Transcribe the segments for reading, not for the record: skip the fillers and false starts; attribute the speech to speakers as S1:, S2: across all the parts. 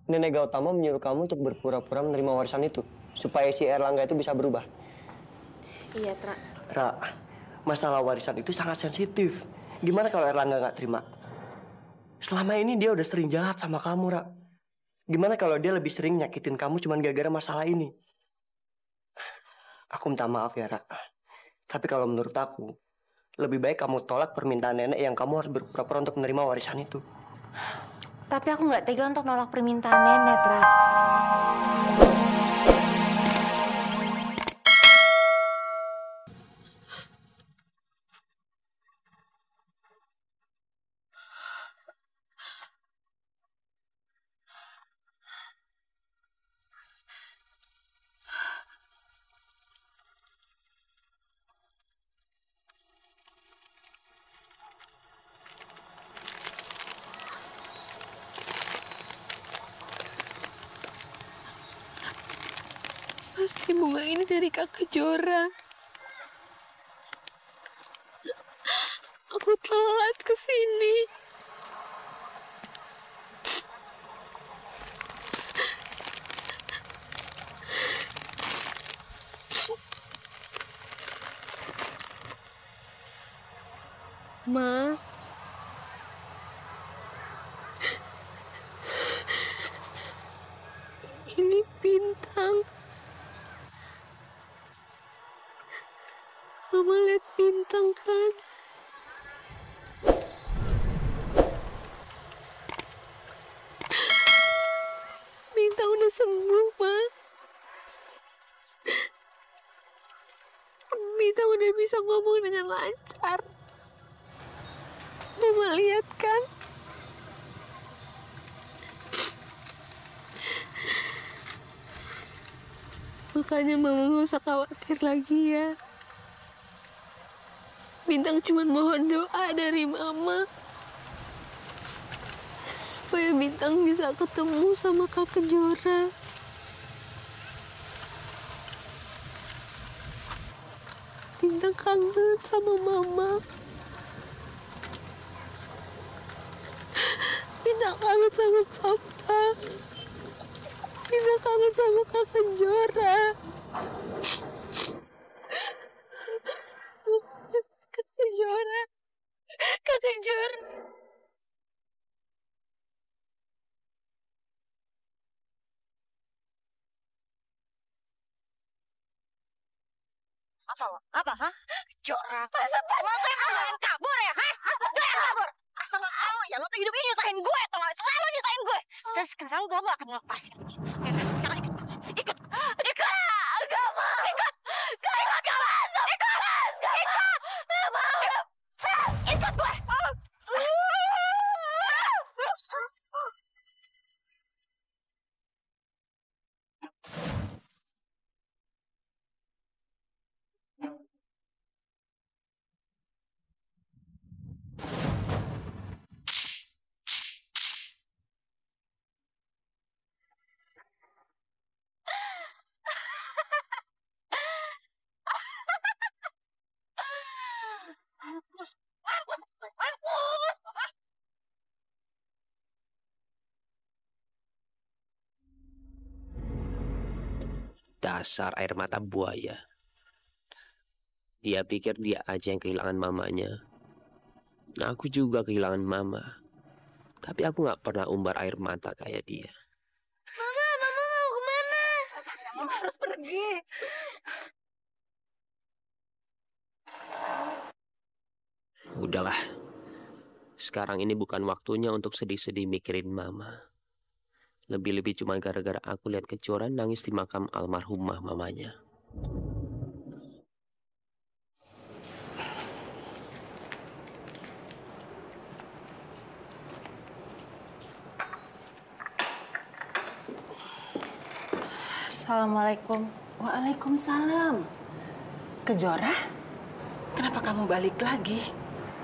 S1: Nenek Gautama menyuruh kamu untuk berpura-pura menerima warisan itu, supaya si Erlangga itu bisa berubah.
S2: Iya, Tra.
S1: Ra, masalah warisan itu sangat sensitif. Gimana kalau Erlangga nggak terima? Selama ini dia udah sering jahat sama kamu, Ra. Gimana kalau dia lebih sering nyakitin kamu cuma gara-gara masalah ini? Aku minta maaf ya, Ra. Tapi kalau menurut aku, lebih baik kamu tolak permintaan nenek yang kamu harus berpura-pura untuk menerima warisan itu.
S2: Tapi aku nggak tega untuk nolak permintaan nenek, Tra.
S3: Pasti bunga ini dari Kakak Jora. Aku telat ke sini. Ma. Ini bintang. Mama lihat bintang kan? Bintang udah sembuh, Ma. Bintang udah bisa ngomong dengan lancar. Mama lihat kan? Makanya Mama gak usah khawatir lagi ya. Bintang cuma mohon doa dari Mama. Supaya Bintang bisa ketemu sama Kakak Jora. Bintang kangen sama Mama. Bintang kangen sama Papa. Bintang kangen sama Kakak Jora. Kakak Jora. Kakak Jora.
S4: Apa lo? Apa, hah? Jora. Lo tuh yang pengen kabur ya, hah? Gak kabur. Asal lo tau ya, lo tuh hidup ini nyusahin gue, tau gak? Selalu nyusahin gue. Dan sekarang gue gak akan ngelepasin. Ya kan? Sekarang ikut gue. Ikut. Ikut. Gak mau. Ikut. Gak ikut, gak masuk. Ikut. Gak ikut. Gak mau. Ikut gue. Mampus. Mampus. Mampus.
S5: Dasar air mata buaya. Dia pikir dia aja yang kehilangan mamanya. Nah, aku juga kehilangan mama. Tapi aku gak pernah umbar air mata kayak dia.
S4: Mama mau kemana? Mama harus pergi.
S5: Udahlah. Sekarang ini bukan waktunya untuk sedih-sedih mikirin mama. Lebih-lebih cuma gara-gara aku lihat kecoran nangis di makam almarhumah mamanya.
S2: Assalamualaikum.
S6: Waalaikumsalam. Kejora, kenapa kamu balik lagi?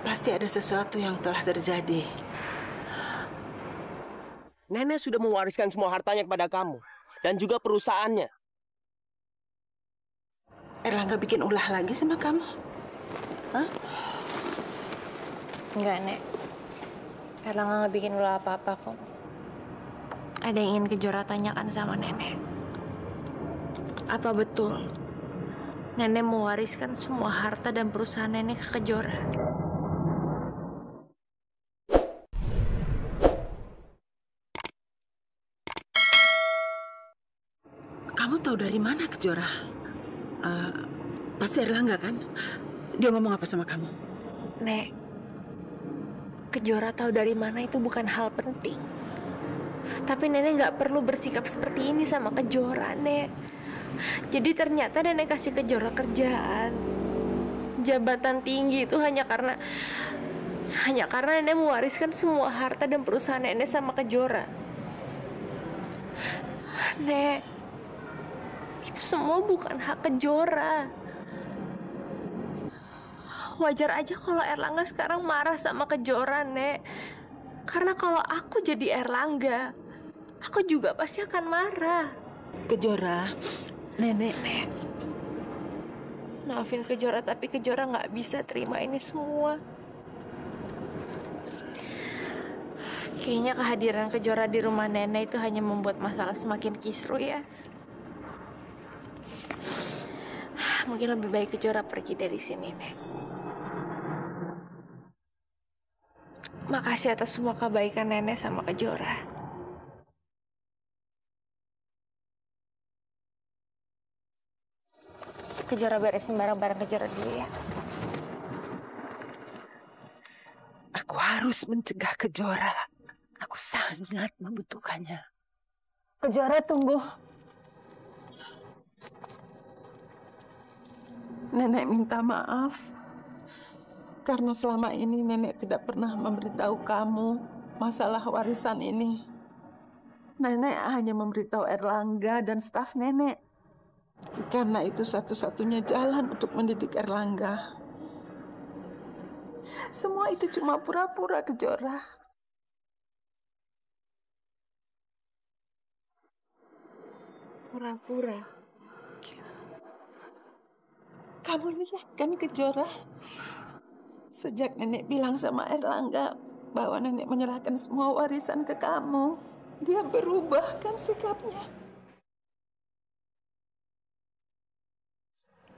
S6: Pasti ada sesuatu yang telah terjadi.
S1: Nenek sudah mewariskan semua hartanya kepada kamu. Dan juga perusahaannya.
S6: Erlangga bikin ulah lagi sama kamu? Hah?
S2: Enggak, Nek. Erlangga nggak bikin ulah apa-apa kok. Ada yang ingin Kejora tanyakan sama nenek. Apa betul nenek mewariskan semua harta dan perusahaan nenek ke Kejora?
S6: Kamu tahu dari mana, Kejora? Pasti Erlangga kan? Dia ngomong apa sama kamu?
S2: Nek, Kejora tahu dari mana itu bukan hal penting. Tapi nenek nggak perlu bersikap seperti ini sama Kejora, Nek. Jadi ternyata nenek kasih Kejora kerjaan, jabatan tinggi itu hanya karena nenek mewariskan semua harta dan perusahaan nenek sama Kejora. Nek, itu semua bukan hak Kejora. Wajar aja kalau Erlangga sekarang marah sama Kejora, Nek. Karena kalau aku jadi Erlangga, aku juga pasti akan marah.
S6: Kejora, nenek.
S2: Maafin Kejora, tapi Kejora nggak bisa terima ini semua. Kayaknya kehadiran Kejora di rumah nenek itu hanya membuat masalah semakin kisruh ya. Mungkin lebih baik Kejora pergi dari sini, Nek. Makasih atas semua kebaikan nenek sama Kejora. Kejora beresin barang-barang Kejora dulu ya.
S6: Aku harus mencegah Kejora. Aku sangat membutuhkannya. Kejora, tunggu. Nenek minta maaf. Karena selama ini nenek tidak pernah memberitahu kamu masalah warisan ini. Nenek hanya memberitahu Erlangga dan staf nenek. Karena itu satu-satunya jalan untuk mendidik Erlangga. Semua itu cuma pura-pura, Kejora.
S2: Pura-pura.
S6: Kamu lihat kan, Kejora? Sejak nenek bilang sama Erlangga bahwa nenek menyerahkan semua warisan ke kamu, dia berubah kan sikapnya.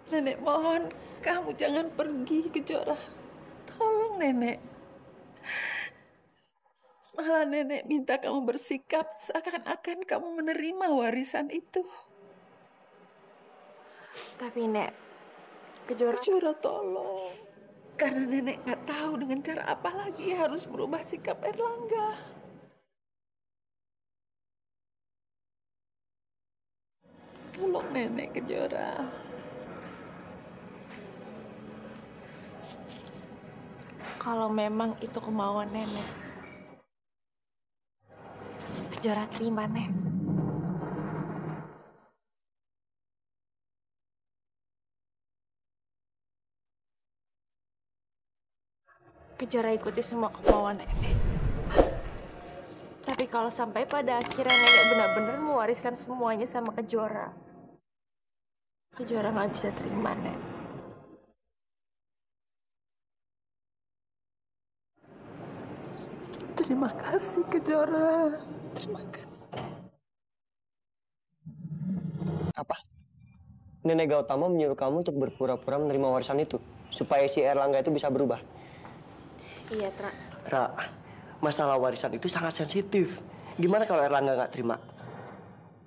S6: Nenek mohon, kamu jangan pergi, Kejora. Tolong nenek. Malah nenek minta kamu bersikap seakan-akan kamu menerima warisan itu.
S2: Tapi Nek, Kejora...
S6: Kejora, tolong. Karena nenek nggak tahu dengan cara apa lagi harus merubah sikap Erlangga. Tolong nenek, Kejora.
S2: Kalau memang itu kemauan nenek, Kejora terima, Nek. Kejora ikuti semua kemauan nenek. Tapi kalau sampai pada akhirnya nenek benar-benar mewariskan semuanya sama Kejora, Kejora nggak bisa terima, Nek.
S6: Terima kasih, Kejora. Terima kasih.
S1: Apa? Nenek Gautama menyuruh kamu untuk berpura-pura menerima warisan itu supaya si Erlangga itu bisa berubah.
S2: Iya, Tra.
S1: Ra, masalah warisan itu sangat sensitif. Gimana kalau Erlangga nggak terima?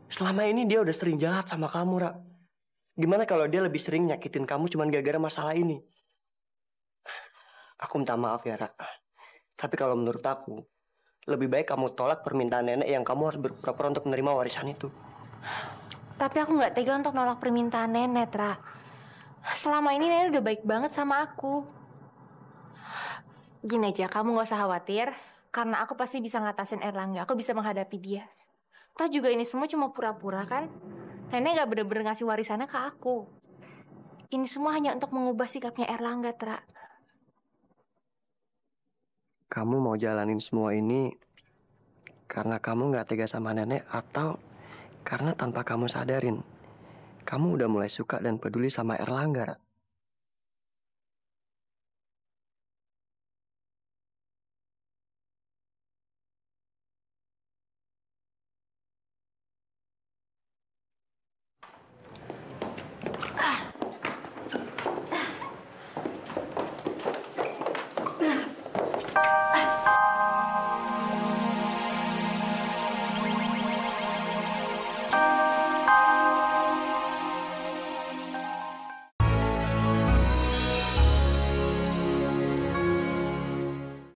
S1: Selama ini dia udah sering jahat sama kamu, Ra. Gimana kalau dia lebih sering nyakitin kamu cuma gara-gara masalah ini? Aku minta maaf ya, Ra. Tapi kalau menurut aku, lebih baik kamu tolak permintaan nenek yang kamu harus berpura-pura untuk menerima warisan itu.
S2: Tapi aku nggak tega untuk nolak permintaan nenek, Tra. Selama ini nenek udah baik banget sama aku. Gini aja, kamu nggak usah khawatir. Karena aku pasti bisa ngatasin Erlangga. Aku bisa menghadapi dia. Toh juga ini semua cuma pura-pura kan? Nenek nggak bener-bener ngasih warisannya ke aku. Ini semua hanya untuk mengubah sikapnya Erlangga, Tra.
S1: Kamu mau jalanin semua ini karena kamu nggak tega sama nenek atau karena tanpa kamu sadarin, kamu udah mulai suka dan peduli sama Erlangga, Ra?